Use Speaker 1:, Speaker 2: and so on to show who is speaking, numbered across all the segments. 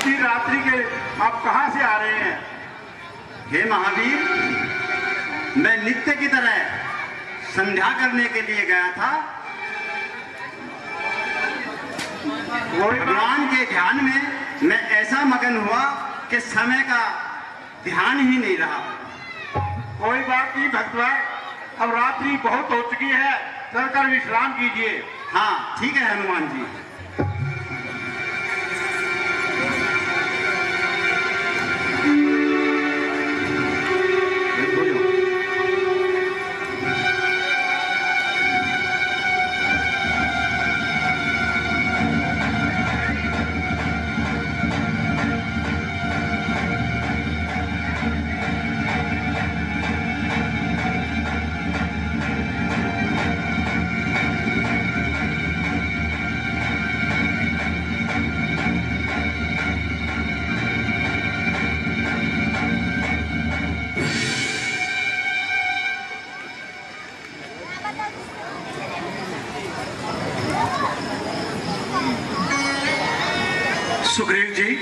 Speaker 1: इतनी रात्रि के आप कहाँ से आ रहे हैं?
Speaker 2: हे महावीर, मैं नित्य की तरह संध्या करने के लिए गया था। भगवान के ध्यान में मैं ऐसा मगन हुआ कि समय का ध्यान ही नहीं रहा।
Speaker 1: कोई बात नहीं भक्तवा, अब रात्रि बहुत हो चुकी है, चलकर विश्राम कीजिए।
Speaker 2: हाँ ठीक है हनुमान जी।
Speaker 3: सुग्रीव जी,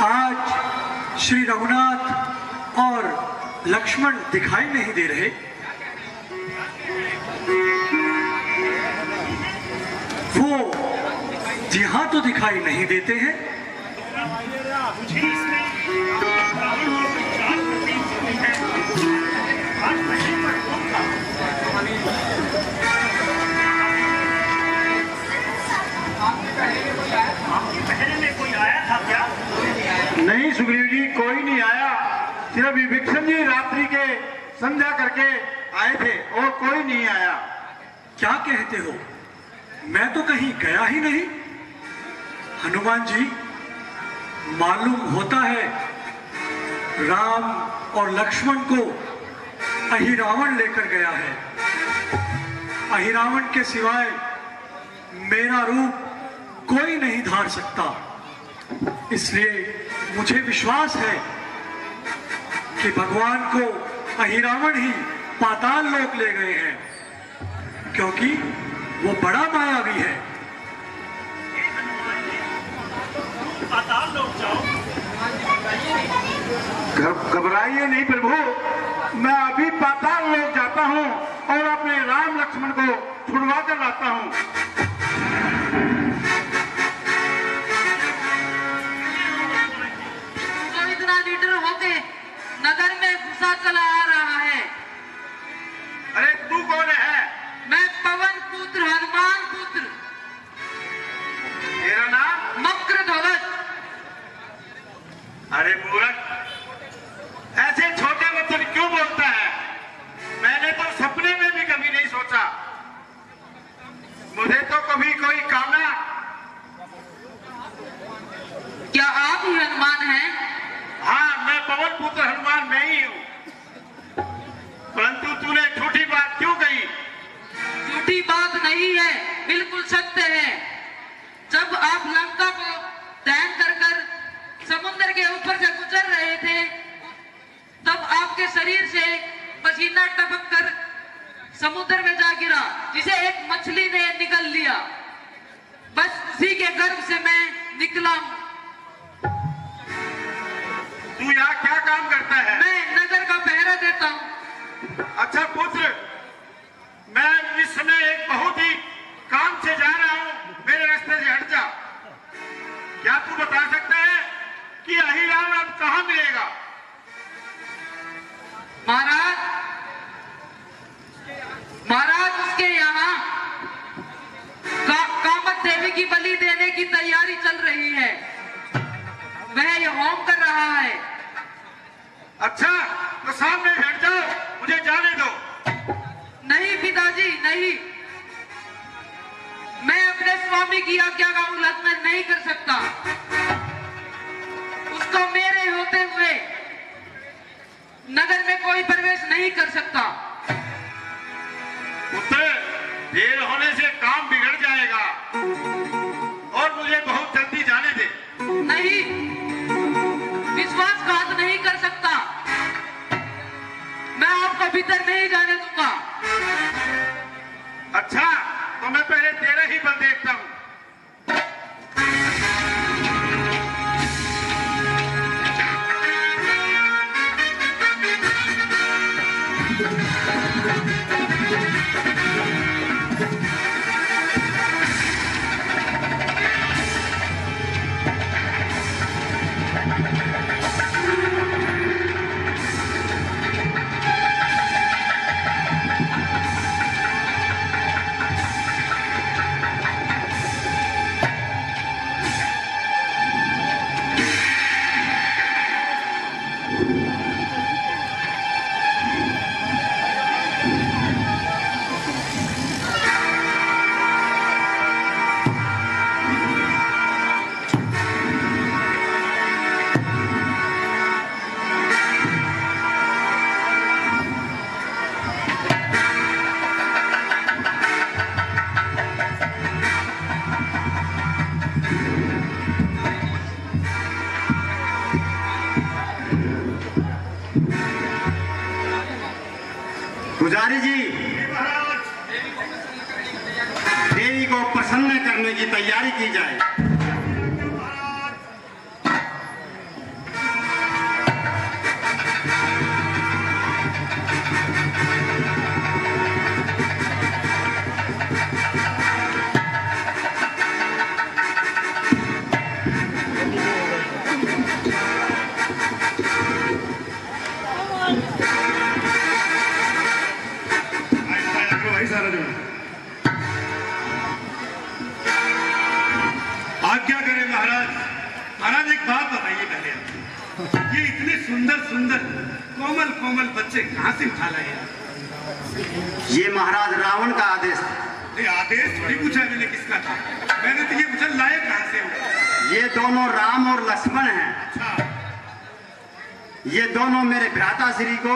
Speaker 3: आज श्री रघुनाथ और लक्ष्मण दिखाई नहीं दे रहे। वो यहाँ तो दिखाई नहीं देते हैं।
Speaker 1: नहीं सुग्रीव जी, कोई नहीं आया। सिर्फ विभीषण जी रात्रि के संध्या करके आए थे और कोई नहीं आया।
Speaker 3: क्या कहते हो? मैं तो कहीं गया ही नहीं। हनुमान जी, मालूम होता है राम और लक्ष्मण को अहिरावण लेकर गया है। अहिरावण के सिवाय मेरा रूप कोई नहीं धार सकता। इसलिए मुझे विश्वास है कि भगवान को अहिरावण ही पाताल लोक ले गए हैं, क्योंकि वो बड़ा मायावी है।
Speaker 4: पाताल लोक जाओ।
Speaker 1: घबराइए नहीं प्रभु, मैं अभी पाताल लोक जाता हूँ और अपने राम लक्ष्मण को छुड़वा कर लाता हूँ।
Speaker 5: नगर में घुसा चला आ रहा है।
Speaker 1: अरे तू कौन है?
Speaker 5: मैं पवन पुत्र, हनुमान पुत्र।
Speaker 1: तेरा नाम?
Speaker 5: मक्रध्वज।
Speaker 1: अरे मूर्ख, ऐसे छोटे बच्चे क्यों बोलता है? मैंने तो सपने में भी कभी नहीं सोचा। मुझे तो कभी कोई कामना।
Speaker 5: क्या आप ही हनुमान हैं?
Speaker 1: हाँ, मैं पवन पुत्र हनुमान मैं ही हूँ। परंतु तूने झूठी बात क्यों कही?
Speaker 5: झूठी बात नहीं है, बिल्कुल सत्य है। जब आप लंका को दैन कर समुद्र के ऊपर से गुजर रहे थे, तब आपके शरीर से पसीना टपक कर समुद्र में जा गिरा, जिसे एक मछली ने निगल लिया। बस उसी के गर्भ से मैं निकला हूँ।
Speaker 1: तू यहाँ क्या काम करता है?
Speaker 5: मैं नगर का पहरा देता हूँ।
Speaker 1: अच्छा पुत्र, मैं इस समय एक बहुत ही काम से जा रहा हूँ, मेरे रास्ते से हट जा। क्या तू बता सकता है कि अहिरावण अब कहाँ मिलेगा?
Speaker 5: महाराज उसके यहाँ कामत देवी की बलि देने की तैयारी चल रही है। वह ये होम कर रहा है।
Speaker 1: अच्छा, तो सामने हट जाओ, मुझे जाने दो।
Speaker 5: नहीं पिताजी, नहीं। मैं अपने स्वामी की आज्ञा का उल्लंघन नहीं कर सकता। उसको मेरे होते हुए नगर में कोई प्रवेश नहीं कर सकता।
Speaker 1: पुत्र, देर होने से काम बिगड़ जाएगा और मुझे बहुत जल्दी जाने दे।
Speaker 5: नहीं, विश्वासघात नहीं कर सकता। मैं आपको भीतर नहीं जाने दूंगा।
Speaker 1: अच्छा, तो मैं पहले तेरा ही बल देखता हूँ।
Speaker 2: सामने करने की तैयारी की जाए।
Speaker 1: आज्ञा करें महाराज। महाराज एक बात बताइए पहले, ये इतने सुंदर सुंदर कोमल कोमल बच्चे कहाँ से उठा लाए हैं?
Speaker 2: ये महाराज रावण का आदेश था।
Speaker 1: ये आदेश थोड़ी पूछा मैंने किसका था, मैंने तो ये पूछा लाए कहाँ से हो?
Speaker 2: ये दोनों राम और लक्ष्मण हैं।
Speaker 1: अच्छा,
Speaker 2: ये दोनों मेरे भ्राता श्री को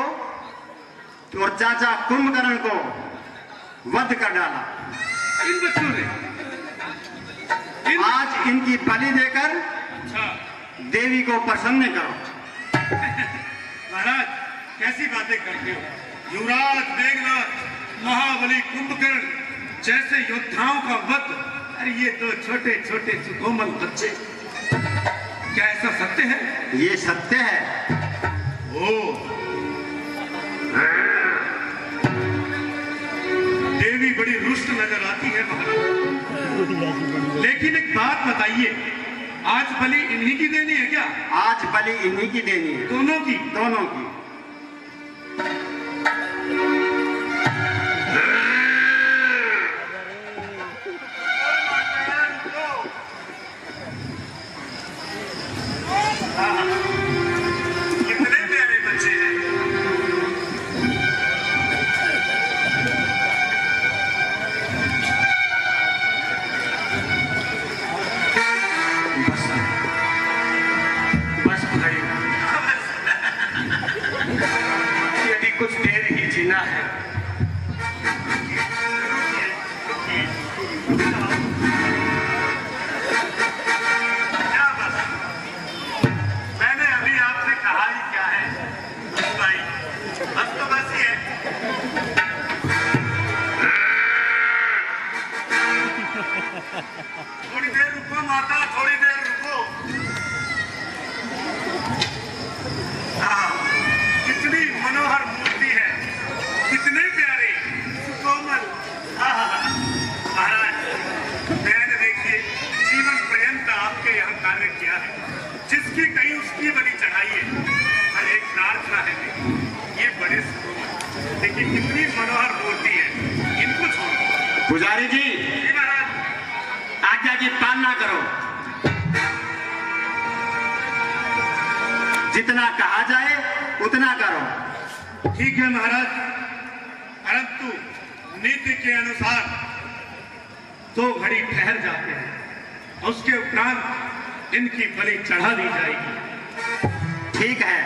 Speaker 2: और चाचा कुंभकर्ण को वध कर डाला।
Speaker 1: इन बच्चों ने
Speaker 2: आज इनकी बलि देकर
Speaker 1: अच्छा
Speaker 2: देवी को प्रसन्न करो।
Speaker 1: महाराज कैसी बातें करते हो? युवराज मेघनाथ, महाबली कुंभकर्ण जैसे योद्धाओं का वध, अरे ये दो छोटे छोटे सुकोमल बच्चे, क्या ऐसा सत्य है?
Speaker 2: ये सत्य है।
Speaker 1: ओ देवी बड़ी रुष्ट नजर आती है महाराज। लेकिन एक बात बताइए, आज बलि इन्हीं की देनी है क्या?
Speaker 2: आज बलि इन्हीं की देनी है,
Speaker 1: दोनों की?
Speaker 2: दोनों की।
Speaker 1: कितने प्यारे बच्चे हैं।
Speaker 3: बस भाई, यदि कुछ देर ही जीना है
Speaker 1: क्या बस? मैंने अभी आपसे कहा ही क्या है भाई, बस तो बस ही है। थोड़ी देर रुको माता, थोड़ी देर रुको। हाँ, कितनी मनोहर मूर्ति है, कितने प्यारे कोमल। महाराज मैंने देखिए जीवन पर्यंत आपके यहाँ कार्य किया है, जिसकी कहीं उसकी बलि चढ़ाई है। और एक प्रार्थना है मेरी, ये बड़े सुकोमल लेकिन कितनी मनोहर मूर्ति है, इनको छोड़ो।
Speaker 2: पुजारी जी,
Speaker 1: जी महाराज।
Speaker 2: आज्ञा की पालना करो। जितना कहा जाए उतना करो।
Speaker 1: ठीक है महाराज, परंतु नीति के अनुसार 2 घड़ी ठहर जाते हैं, उसके उपरांत इनकी बलि चढ़ा दी जाएगी।
Speaker 2: ठीक है,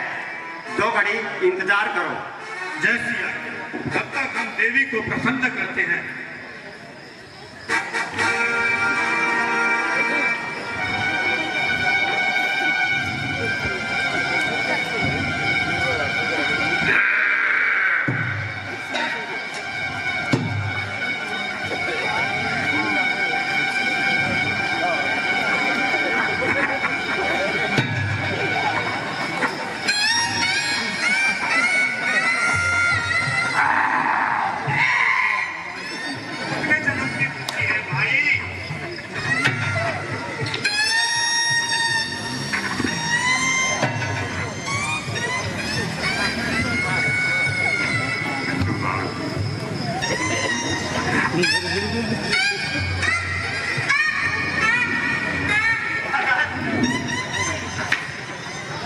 Speaker 2: 2 घड़ी इंतजार करो।
Speaker 1: जैसी आए, तब तक हम देवी को प्रसन्न करते हैं। कितने जन्म की खुशी है भाई।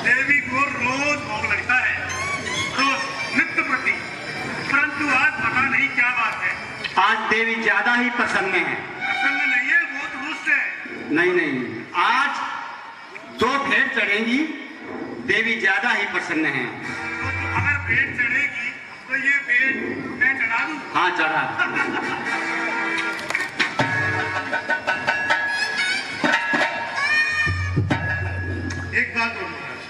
Speaker 1: देवी को रोज भोग लगता है, रोज नित्य प्रति, परंतु आज पता नहीं क्या बात है।
Speaker 2: आज देवी ज्यादा ही प्रसन्न है।
Speaker 1: प्रसन्न नहीं है, बहुत रुष्ट है।
Speaker 2: नहीं नहीं, आज 2 भेंट चढ़ेंगी, देवी ज्यादा ही प्रसन्न है।
Speaker 1: तो अगर भेंट चढ़ेगी तो ये भेंट मैं चढ़ा दूं?
Speaker 2: हाँ, चढ़ा।
Speaker 1: एक बात और महाराज,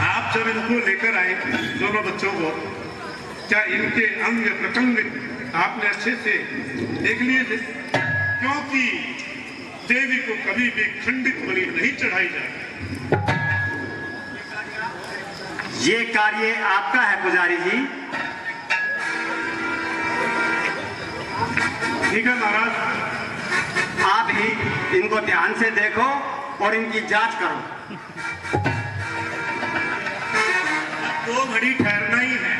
Speaker 1: आप जब इनको लेकर आए दोनों बच्चों को, क्या इनके अंग प्रत्यंग आपने अच्छे से देख लिए थे, क्योंकि देवी को कभी भी खंडित बलि नहीं चढ़ाई जाती।
Speaker 2: ये कार्य आपका है पुजारी जी।
Speaker 1: ठीक है महाराज,
Speaker 2: आप ही इनको ध्यान से देखो और इनकी जांच करो।
Speaker 1: 2 घड़ी ठहरना ही है,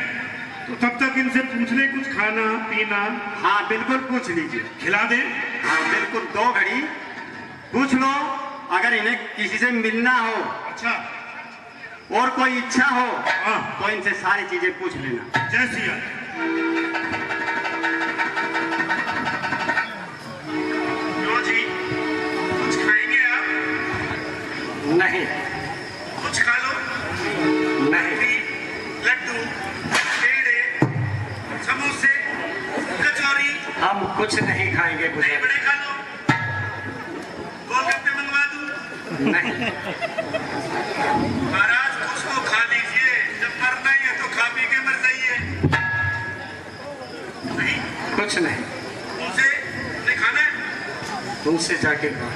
Speaker 1: तो तब तक इनसे पूछ ले कुछ खाना पीना।
Speaker 2: हाँ बिल्कुल पूछ लीजिए।
Speaker 1: खिला दे।
Speaker 2: हाँ बिल्कुल 2 घड़ी पूछ लो। अगर इन्हें किसी से मिलना हो,
Speaker 1: अच्छा,
Speaker 2: और कोई इच्छा हो,
Speaker 1: हाँ,
Speaker 2: तो इनसे सारी चीजें पूछ लेना।
Speaker 1: जय सिया। क्यों जी, कुछ खाएंगे आप?
Speaker 2: नहीं।
Speaker 1: कुछ खा लो।
Speaker 2: नहीं।
Speaker 1: लड्डू, पेड़े, समोसे, कचौरी।
Speaker 2: हम कुछ नहीं खाएंगे
Speaker 1: नहीं बड़े खा लो। गोलगप्पे मंगवा दूं?
Speaker 2: नहीं।
Speaker 1: महाराज कुछ तो खा लीजिए, जब मरना ही है तो खा पी के मर जाइए। नहीं
Speaker 2: कुछ नहीं।
Speaker 1: तुमसे नहीं खाना है?
Speaker 2: तुमसे जाके खाओ।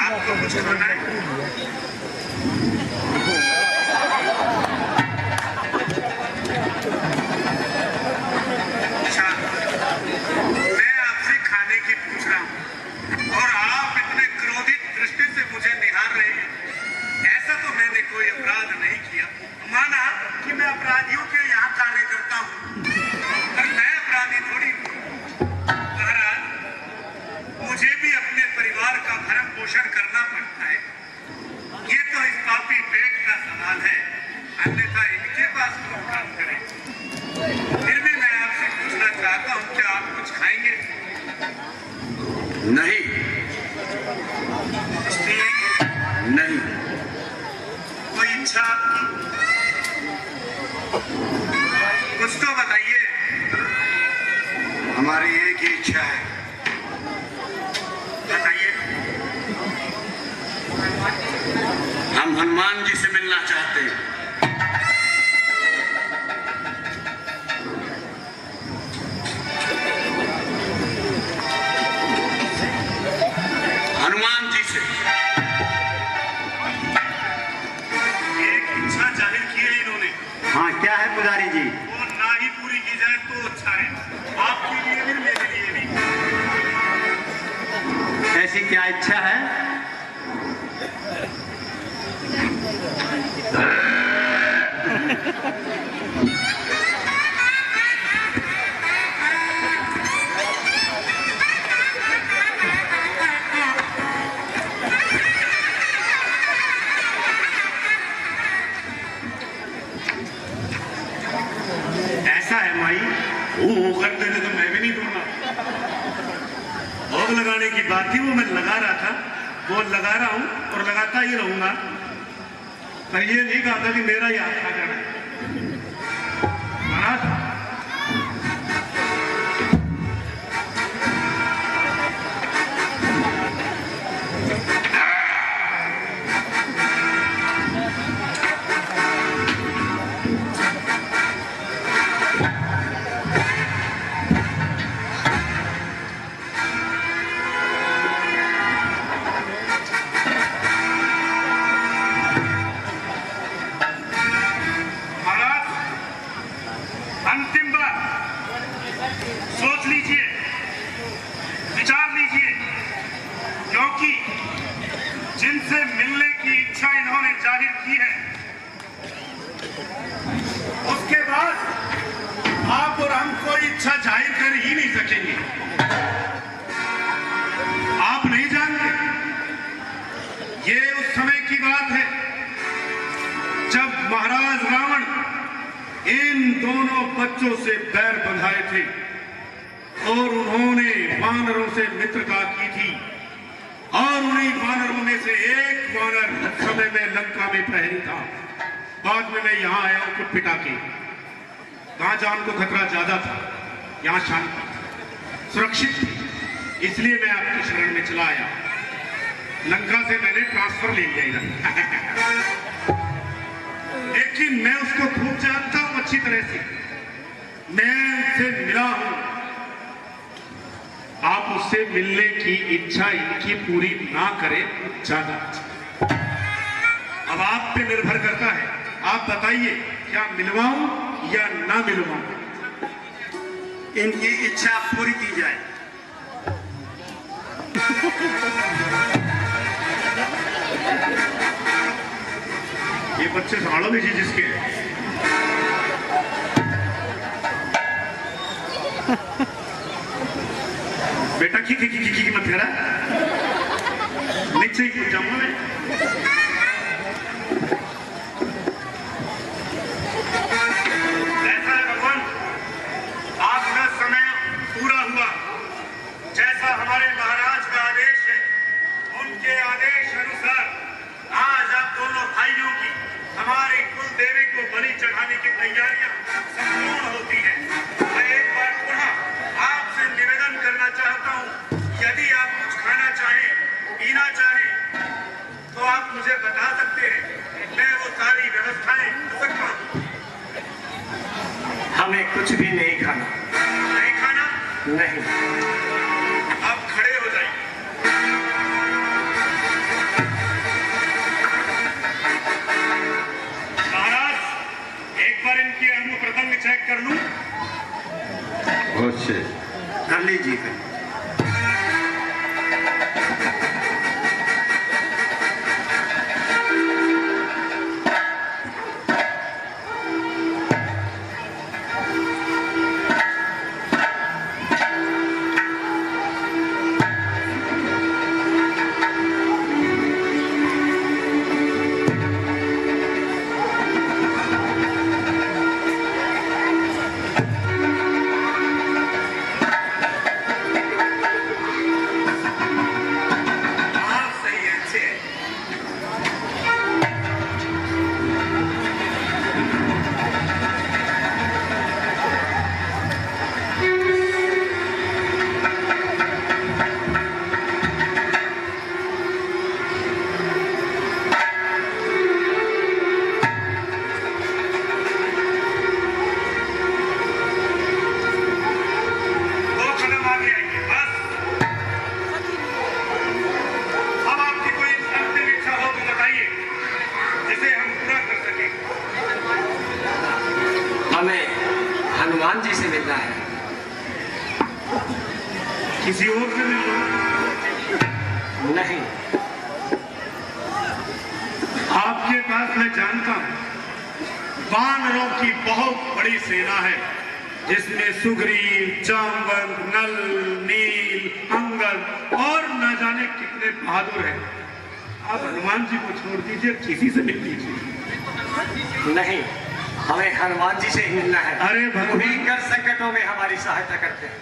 Speaker 1: आपको कुछ खाना है? अच्छा, मैं आपसे खाने की पूछ रहा हूँ और आप इतने क्रोधित दृष्टि से मुझे निहार रहे हैं। ऐसा तो मैंने कोई अपराध नहीं किया। माना कि मैं अपराधियों के यहाँ कार्य करता हूँ, पर मैं अपराधी थोड़ी हूँ। महाराज, मुझे भी अपने परिवार का भरण पोषण करना पड़ता है। ये तो इस पापी पेट का सवाल है, अन्यथा इनके पास कौन काम करे। फिर भी मैं आपसे पूछना चाहता हूँ, क्या आप कुछ खाएंगे?
Speaker 2: नहीं।
Speaker 1: इसलिए
Speaker 2: नहीं।
Speaker 1: कोई इच्छा आपकी? कुछ तो बताइए।
Speaker 2: हमारी एक ही इच्छा है।
Speaker 1: बताइए।
Speaker 2: हम हनुमान जी से मिलना चाहते हैं। हनुमान जी से।
Speaker 1: एक इच्छा जाहिर की है इन्होंने,
Speaker 2: हाँ क्या है पुजारी जी?
Speaker 1: वो ना ही पूरी की जाए तो अच्छा है, आपके लिए भी मेरे लिए भी।
Speaker 2: ऐसी क्या इच्छा है?
Speaker 1: ऐसा है माई, वो कर देने तो मैं भी नहीं दूंगा। भोग लगाने की बात थी, वो मैं लगा रहा था, वो लगा रहा हूं और लगाता ही रहूंगा। पर ये नहीं कहा था कि मेरा ही हाथ खा जाना है। महाराज, अंतिम बार सोच लीजिए, विचार लीजिए, क्योंकि जिनसे मिलने की इच्छा इन्होंने जाहिर की है, उसके बाद आप और हम कोई इच्छा जाहिर कर ही नहीं सकेंगे। आप नहीं जानते, ये उस समय की बात है जब महाराज रावण इन दोनों बच्चों से बैर बंधाए थे और उन्होंने वानरों से मित्रता की थी, और उन्हीं वानरों में से एक वानर समय में लंका में प्रहरी था। बाद में मैं यहाँ आया हूं कुट पिटा के। वहां जान को खतरा ज्यादा था, यहाँ शांति सुरक्षित थी, इसलिए मैं आपकी शरण में चला आया। लंका से मैंने ट्रांसफर ले लिया इधर। लेकिन मैं उसको खूब जानता हूं, अच्छी तरह से। मैं उनसे मिला हूं, आप उससे मिलने की इच्छा इनकी पूरी ना करें तो ज्यादा अच्छा। अब आप पे निर्भर करता है, आप बताइए क्या मिलवाऊं या ना मिलवाऊं।
Speaker 2: इनकी इच्छा पूरी की जाए।
Speaker 1: ये बच्चे संभालो लीजिए जिसके। बेटा की मत करा, नीचे ही कूद जाऊंगा मैं। ऐसा है भगवान, आपका समय पूरा हुआ। जैसा हमारे महाराज का आदेश है, उनके आदेश अनुसार आज आप दोनों भाइयों की हमारी कुल देवी को बलि चढ़ाने की तैयारियां संपूर्ण होती है। मैं एक बार पुनः आपसे निवेदन करना चाहता हूं, यदि आप कुछ खाना चाहें, पीना चाहें, तो आप मुझे बता सकते हैं, मैं वो सारी व्यवस्थाएं कर सकता हूं।
Speaker 2: हमें कुछ भी नहीं खाना।
Speaker 1: नहीं खाना?
Speaker 2: नहीं।
Speaker 1: आप खड़े हो जाइए। महाराज, एक बार इनकी अंग प्रत्यंग चेक कर लूं।
Speaker 2: अवश्य कर लीजिए।
Speaker 3: हनुमान जी से मिलना है।
Speaker 1: किसी और से मिल लो।
Speaker 3: नहीं,
Speaker 1: आपके पास मैं जानता हूं वानरों की बहुत बड़ी सेना है, जिसमें सुग्रीव, जामवंत, नल, नील, अंगद और न जाने कितने बहादुर हैं। आप हनुमान जी को छोड़ दीजिए, किसी से मिल लीजिए।
Speaker 3: नहीं, हमें हनुमान जी से ही मिलना है।
Speaker 1: अरे भगवान,
Speaker 3: वही कर संकटों में हमारी सहायता करते हैं।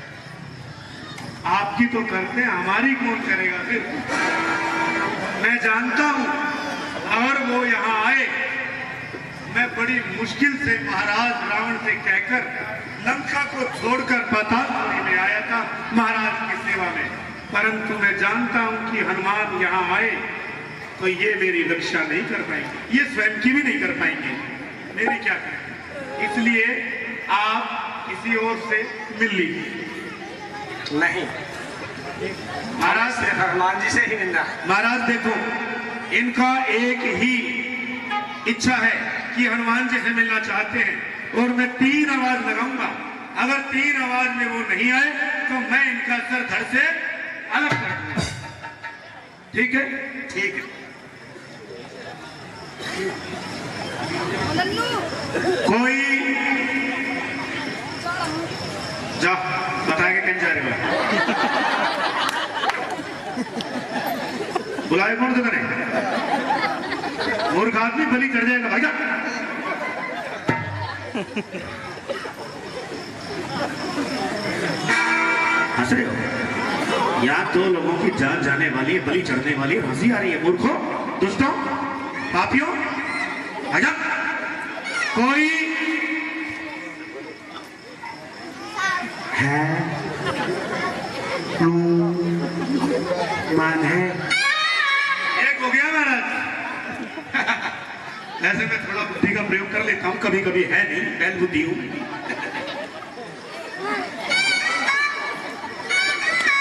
Speaker 1: आपकी तो करते हैं, हमारी कौन करेगा फिर? मैं जानता हूं, और वो यहाँ आए, मैं बड़ी मुश्किल से महाराज रावण से कहकर लंका को छोड़कर पातालपुरी में आया था महाराज की सेवा में। परंतु मैं जानता हूं कि हनुमान यहाँ आए तो ये मेरी रक्षा नहीं कर पाएंगे, ये स्वयं की भी नहीं कर पाएंगे, मेरी क्या करें? इसलिए आप किसी और से मिल लीजिए।
Speaker 3: नहीं,
Speaker 1: महाराज
Speaker 3: से हनुमान जी से ही मिलना है।
Speaker 1: महाराज देखो, इनका एक ही इच्छा है कि हनुमान जी से मिलना चाहते हैं, और मैं 3 आवाज लगाऊंगा। अगर 3 आवाज में वो नहीं आए तो मैं इनका सर धड़ से अलग कर दूंगा। ठीक है?
Speaker 2: ठीक है।
Speaker 1: कोई जा बताएगा कहीं जा रहे हो? बुलाए कौन से करें? मूर्ख आदमी बलि चढ़ जाएगा भाई। हंस रहे हो? या तो लोगों की जान जाने वाली है, बलि चढ़ने वाली है, हंसी आ रही है। मूर्खों, दुष्टों, पापियों, आजा। कोई है मान है? एक हो गया महाराज। ऐसे में थोड़ा बुद्धि का प्रयोग कर लेता कम कभी कभी है नहीं, बैल बुद्धि हूं।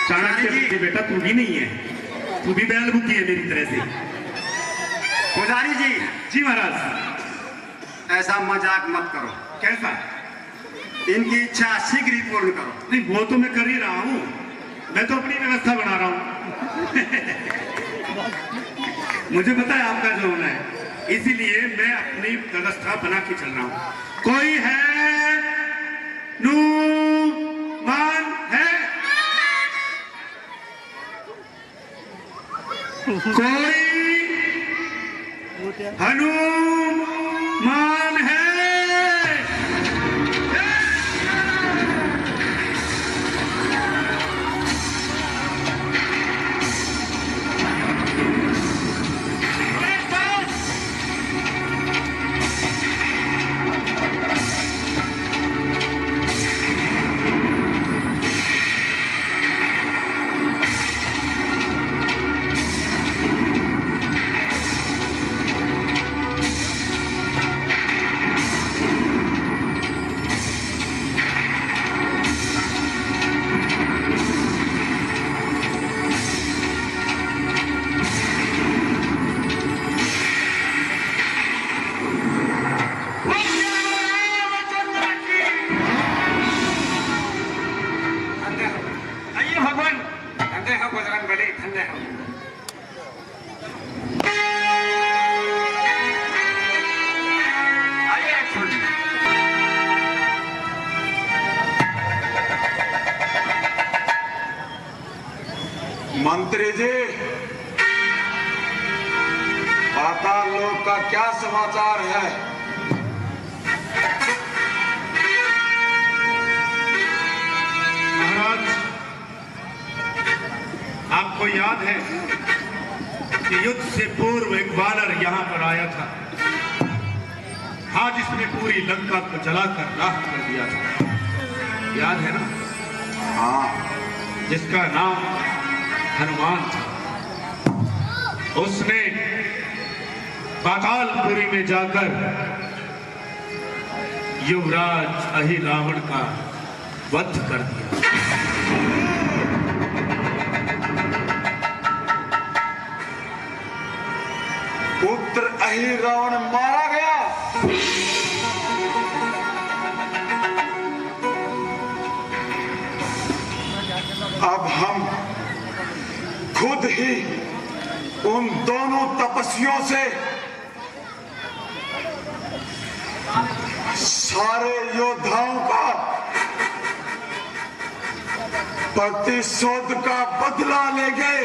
Speaker 1: चाणक्य बुद्धि बेटा तू भी नहीं है, तू भी बैल बुद्धि है मेरी तरह से।
Speaker 2: पुजारी जी,
Speaker 1: जी महाराज।
Speaker 2: ऐसा मजाक मत करो।
Speaker 1: कैसा?
Speaker 2: इनकी इच्छा शीघ्र ही पूर्ण करो।
Speaker 1: नहीं वो तो मैं कर ही रहा हूं, मैं तो अपनी व्यवस्था बना रहा हूं। मुझे पता है आपका जो होना है, इसीलिए मैं अपनी व्यवस्था बना के चल रहा हूं। कोई है? मान है? कोई हनुमान है?
Speaker 6: मंत्री जी, पाताल लोक का क्या समाचार है?
Speaker 1: महाराज, आपको याद है कि युद्ध से पूर्व एक वानर यहां पर आया था, आज इसने पूरी लंका को जलाकर राख कर दिया था। याद है ना?
Speaker 6: हाँ।
Speaker 1: जिसका नाम हनुमान था। उसने पातालपुरी में जाकर युवराज अहिरावण का वध कर दिया।
Speaker 6: पुत्र अहिरावण मारा गया। अब हम खुद ही उन दोनों तपस्वियों से सारे योद्धाओं का प्रतिशोध का बदला लेंगे।